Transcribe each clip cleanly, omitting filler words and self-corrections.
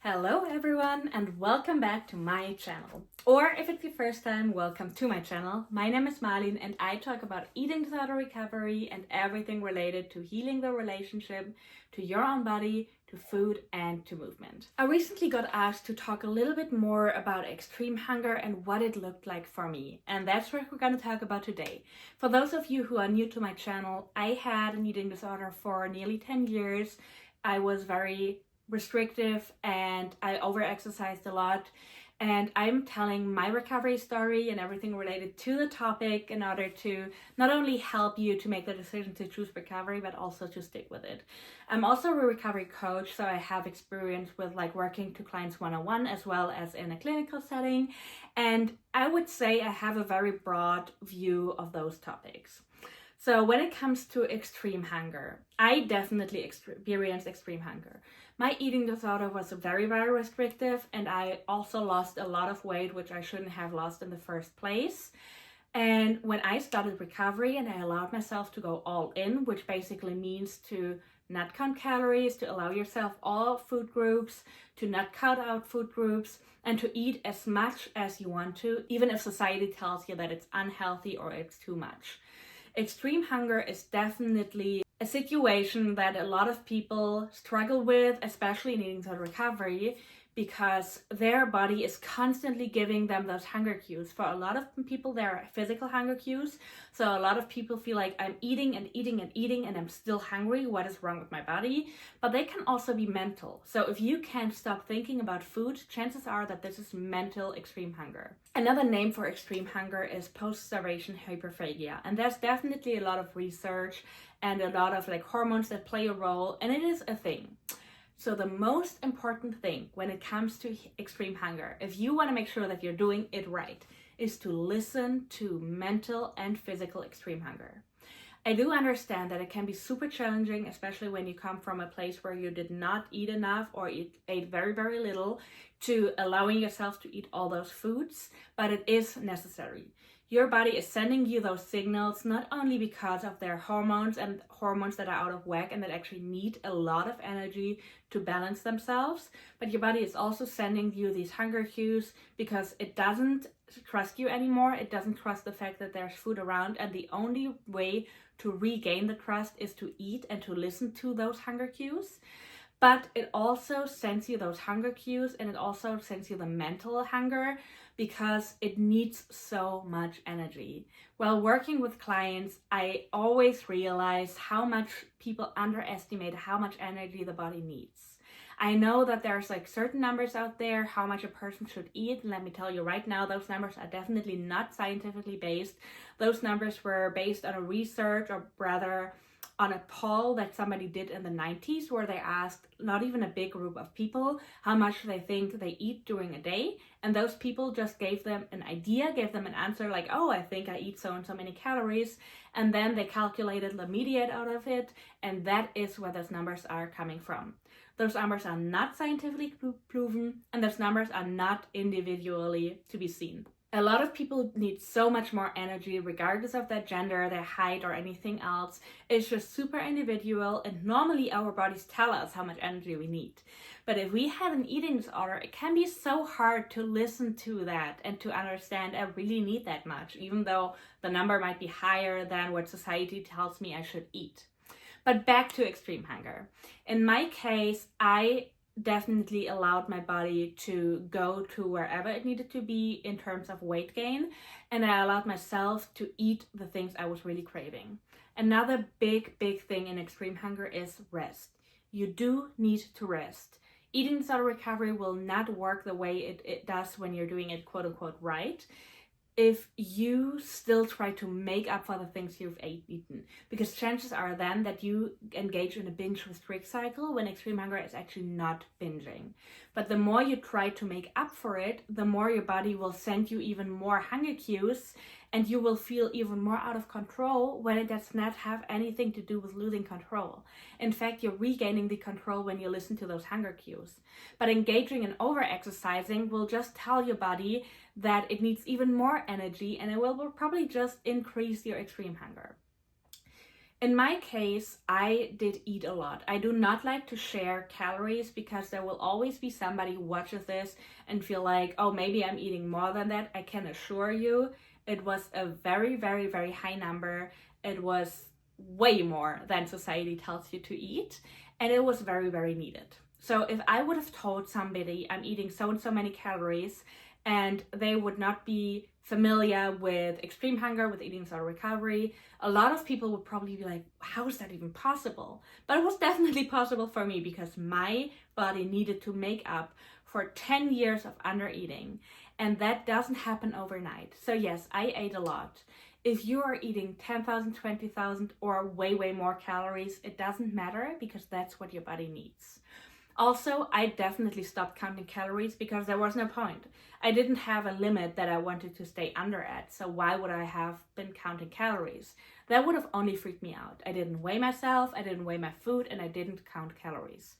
Hello everyone and welcome back to my channel. Or if it's your first time, welcome to my channel. My name is Marlene and I talk about eating disorder recovery and everything related to healing the relationship to your own body, to food and to movement. I recently got asked to talk a little bit more about extreme hunger and what it looked like for me. And that's what we're going to talk about today. For those of you who are new to my channel, I had an eating disorder for nearly 10 years. I was very restrictive and I over-exercised a lot, and I'm telling my recovery story and everything related to the topic in order to not only help you to make the decision to choose recovery but also to stick with it. I'm also a recovery coach, so I have experience with working to clients one-on-one as well as in a clinical setting, and I would say I have a very broad view of those topics. So when it comes to extreme hunger, I definitely experienced extreme hunger. My eating disorder was very, very restrictive, and I also lost a lot of weight, which I shouldn't have lost in the first place. And when I started recovery and I allowed myself to go all in, which basically means to not count calories, to allow yourself all food groups, to not cut out food groups, and to eat as much as you want to, even if society tells you that it's unhealthy or it's too much. Extreme hunger is definitely a situation that a lot of people struggle with, especially in eating disorder recovery, because their body is constantly giving them those hunger cues. For a lot of people, there are physical hunger cues. So a lot of people feel like I'm eating and eating and eating and I'm still hungry. What is wrong with my body? But they can also be mental. So if you can't stop thinking about food, chances are that this is mental extreme hunger. Another name for extreme hunger is post-starvation hyperphagia. And there's definitely a lot of research and a lot of hormones that play a role, and it is a thing. So the most important thing when it comes to extreme hunger, if you want to make sure that you're doing it right, is to listen to mental and physical extreme hunger. I do understand that it can be super challenging, especially when you come from a place where you did not eat enough or ate very, very little, to allowing yourself to eat all those foods, but it is necessary. Your body is sending you those signals not only because of their hormones and hormones that are out of whack and that actually need a lot of energy to balance themselves, but your body is also sending you these hunger cues because it doesn't trust you anymore. It doesn't trust the fact that there's food around, and the only way to regain the trust is to eat and to listen to those hunger cues. But it also sends you those hunger cues, and it also sends you the mental hunger because it needs so much energy. While working with clients, I always realize how much people underestimate how much energy the body needs. I know that there's certain numbers out there how much a person should eat, and let me tell you right now, those numbers are definitely not scientifically based. Those numbers were based on a research, or rather on a poll that somebody did in the 90s, where they asked not even a big group of people how much they think they eat during a day. And those people just gave them an idea, gave them an answer like, oh, I think I eat so and so many calories. And then they calculated the median out of it. And that is where those numbers are coming from. Those numbers are not scientifically proven, and those numbers are not individually to be seen. A lot of people need so much more energy regardless of their gender, their height, or anything else. It's just super individual, and normally our bodies tell us how much energy we need. But if we have an eating disorder, it can be so hard to listen to that and to understand I really need that much, even though the number might be higher than what society tells me I should eat. But back to extreme hunger. In my case, I definitely allowed my body to go to wherever it needed to be in terms of weight gain, and I allowed myself to eat the things I was really craving. Another big thing in extreme hunger is rest. You do need to rest. Eating disorder recovery will not work the way it does when you're doing it quote-unquote right if you still try to make up for the things you've eaten, because chances are then that you engage in a binge restrict cycle when extreme hunger is actually not binging. But the more you try to make up for it, the more your body will send you even more hunger cues, and you will feel even more out of control when it does not have anything to do with losing control. In fact, you're regaining the control when you listen to those hunger cues. But engaging in over-exercising will just tell your body that it needs even more energy, and it will probably just increase your extreme hunger. In my case, I did eat a lot. I do not like to share calories because there will always be somebody who watches this and feel like, oh, maybe I'm eating more than that. I can assure you it was a very, very, very high number. It was way more than society tells you to eat, and it was very, very needed. So if I would have told somebody I'm eating so and so many calories and they would not be familiar with extreme hunger, with eating disorder recovery, a lot of people would probably be like, how is that even possible? But it was definitely possible for me because my body needed to make up for 10 years of under eating, and that doesn't happen overnight. So yes, I ate a lot. If you are eating 10,000, 20,000 or way, way more calories, it doesn't matter because that's what your body needs. Also, I definitely stopped counting calories because there was no point. I didn't have a limit that I wanted to stay under at, so why would I have been counting calories? That would have only freaked me out. I didn't weigh myself, I didn't weigh my food, and I didn't count calories.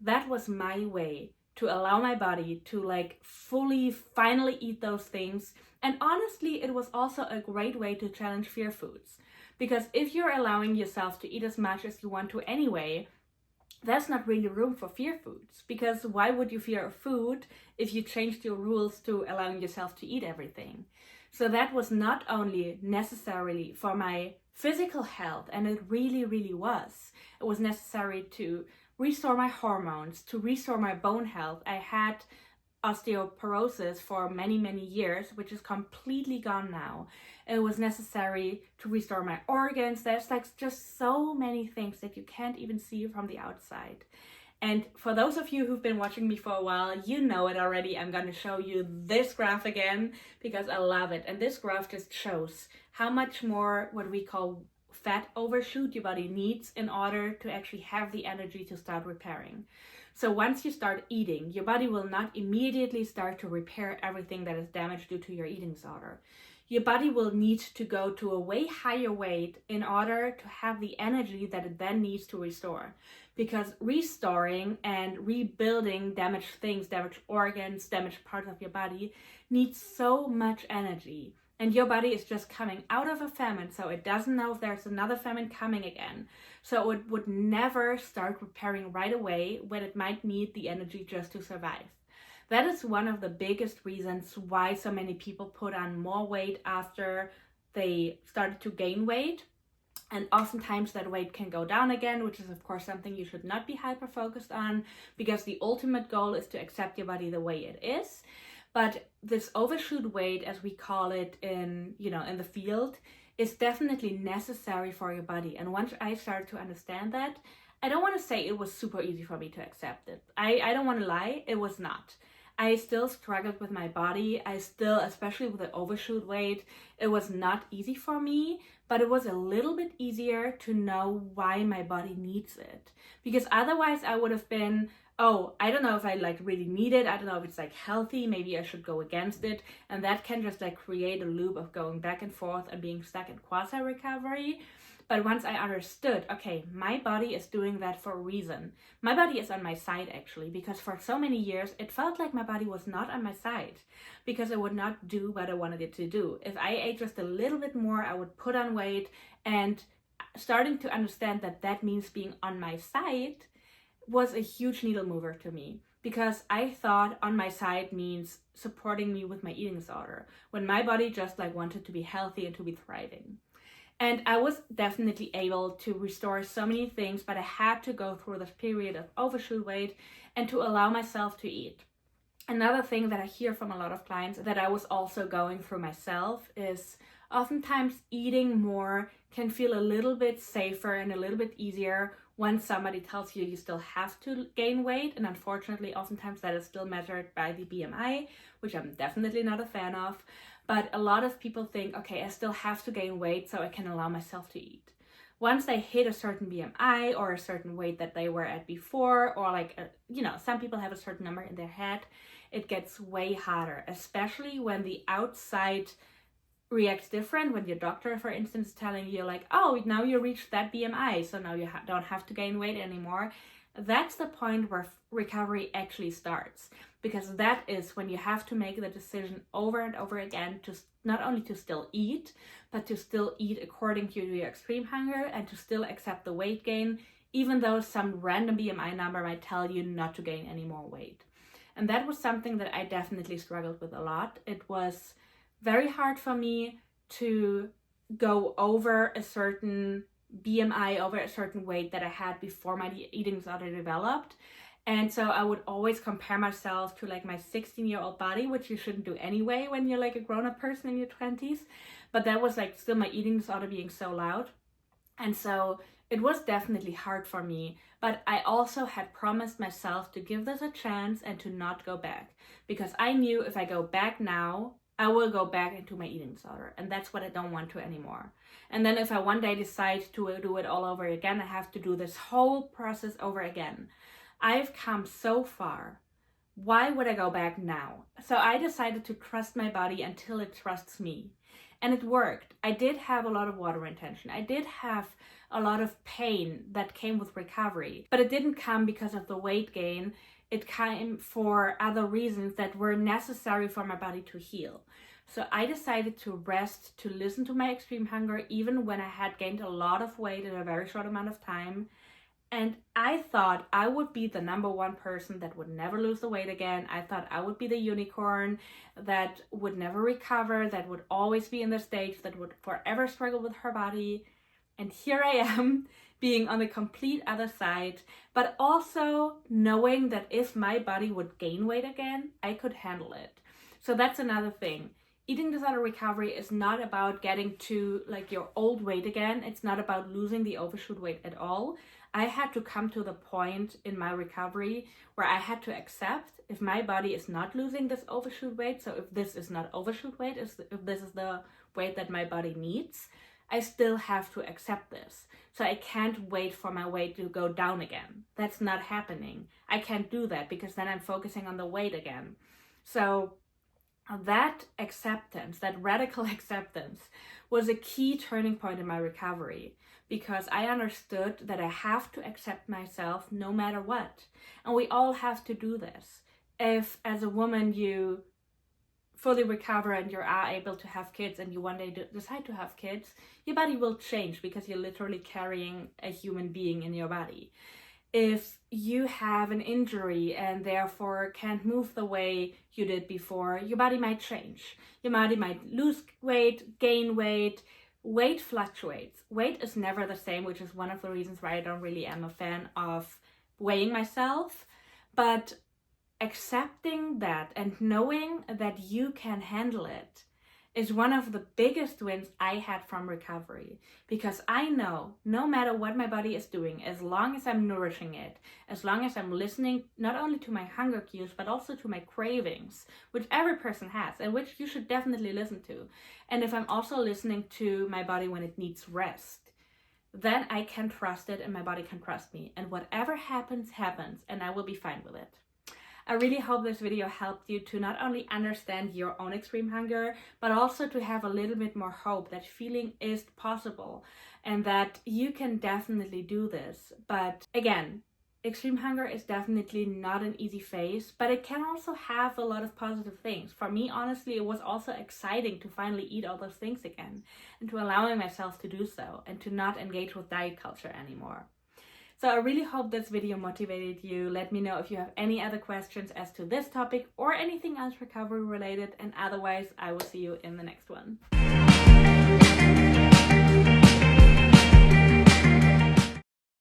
That was my way to allow my body to fully, finally eat those things. And honestly, it was also a great way to challenge fear foods. Because if you're allowing yourself to eat as much as you want to anyway, there's not really room for fear foods, because why would you fear a food if you changed your rules to allowing yourself to eat everything? So that was not only necessarily for my physical health, and it really, really was. It was necessary to restore my hormones, to restore my bone health. I had osteoporosis for many, many years, which is completely gone now. It was necessary to restore my organs. There's just so many things that you can't even see from the outside. And for those of you who've been watching me for a while, you know it already. I'm going to show you this graph again because I love it. And this graph just shows how much more what we call fat overshoot your body needs in order to actually have the energy to start repairing. So once you start eating, your body will not immediately start to repair everything that is damaged due to your eating disorder. Your body will need to go to a way higher weight in order to have the energy that it then needs to restore. Because restoring and rebuilding damaged things, damaged organs, damaged parts of your body needs so much energy. And your body is just coming out of a famine, so it doesn't know if there's another famine coming again. So it would never start repairing right away when it might need the energy just to survive. That is one of the biggest reasons why so many people put on more weight after they started to gain weight. And oftentimes that weight can go down again, which is of course something you should not be hyper focused on, because the ultimate goal is to accept your body the way it is. But this overshoot weight, as we call it in the field, is definitely necessary for your body. And once I started to understand that, I don't want to say it was super easy for me to accept it. I don't want to lie, it was not. I still struggled with my body. I still, especially with the overshoot weight, it was not easy for me, but it was a little bit easier to know why my body needs it. Because otherwise I would have been, oh, I don't know if I really need it. I don't know if it's healthy. Maybe I should go against it. And that can just create a loop of going back and forth and being stuck in quasi recovery. But once I understood, okay, my body is doing that for a reason. My body is on my side actually, because for so many years, it felt like my body was not on my side because it would not do what I wanted it to do. If I ate just a little bit more, I would put on weight, and starting to understand that that means being on my side was a huge needle mover to me, because I thought on my side means supporting me with my eating disorder when my body just wanted to be healthy and to be thriving. And I was definitely able to restore so many things, but I had to go through this period of overshoot weight and to allow myself to eat. Another thing that I hear from a lot of clients that I was also going through myself is oftentimes eating more can feel a little bit safer and a little bit easier when somebody tells you you still have to gain weight. And unfortunately, oftentimes that is still measured by the BMI, which I'm definitely not a fan of. But a lot of people think, okay, I still have to gain weight so I can allow myself to eat. Once they hit a certain BMI or a certain weight that they were at before, or some people have a certain number in their head, it gets way harder, especially when the outside reacts different. When your doctor, for instance, is telling you oh, now you reached that BMI, so now you don't have to gain weight anymore. that's the point where recovery actually starts, because that is when you have to make the decision over and over again to not only to still eat, but to still eat according to your extreme hunger and to still accept the weight gain, even though some random BMI number might tell you not to gain any more weight. And that was something that I definitely struggled with a lot. It was very hard for me to go over a certain BMI, over a certain weight that I had before my eating disorder developed. And so I would always compare myself to like my 16-year-old body, which you shouldn't do anyway when you're like a grown-up person in your 20s. But that was like still my eating disorder being so loud. And so it was definitely hard for me, but I also had promised myself to give this a chance and to not go back, because I knew if I go back now, I will go back into my eating disorder, and that's what I don't want to anymore. And then if I one day decide to do it all over again, I have to do this whole process over again. I've come so far. Why would I go back now? So I decided to trust my body until it trusts me. And it worked. I did have a lot of water retention. I did have a lot of pain that came with recovery, but it didn't come because of the weight gain. It came for other reasons that were necessary for my body to heal. So I decided to rest, to listen to my extreme hunger, even when I had gained a lot of weight in a very short amount of time. And I thought I would be the number one person that would never lose the weight again. I thought I would be the unicorn that would never recover, that would always be in the stage, that would forever struggle with her body. And here I am, being on the complete other side, but also knowing that if my body would gain weight again, I could handle it. So that's another thing. Eating disorder recovery is not about getting to like your old weight again. It's not about losing the overshoot weight at all. I had to come to the point in my recovery where I had to accept if my body is not losing this overshoot weight, so if this is not overshoot weight, if this is the weight that my body needs, I still have to accept this. So I can't wait for my weight to go down again. That's not happening. I can't do that because then I'm focusing on the weight again. So that acceptance, that radical acceptance, was a key turning point in my recovery, because I understood that I have to accept myself no matter what. And we all have to do this. If as a woman you fully recover and you are able to have kids and you one day decide to have kids, your body will change because you're literally carrying a human being in your body. If you have an injury and therefore can't move the way you did before, your body might change. Your body might lose weight, gain weight. Weight fluctuates. Weight is never the same, which is one of the reasons why I don't really am a fan of weighing myself. But accepting that and knowing that you can handle it is one of the biggest wins I had from recovery, because I know no matter what my body is doing, as long as I'm nourishing it, as long as I'm listening not only to my hunger cues but also to my cravings, which every person has and which you should definitely listen to, and if I'm also listening to my body when it needs rest, then I can trust it and my body can trust me, and whatever happens, happens, and I will be fine with it. I really hope this video helped you to not only understand your own extreme hunger, but also to have a little bit more hope that feeling is possible and that you can definitely do this. But again, extreme hunger is definitely not an easy phase, but it can also have a lot of positive things. For me, honestly, it was also exciting to finally eat all those things again and to allowing myself to do so and to not engage with diet culture anymore. So I really hope this video motivated you. Let me know if you have any other questions as to this topic or anything else recovery related, and otherwise I will see you in the next one.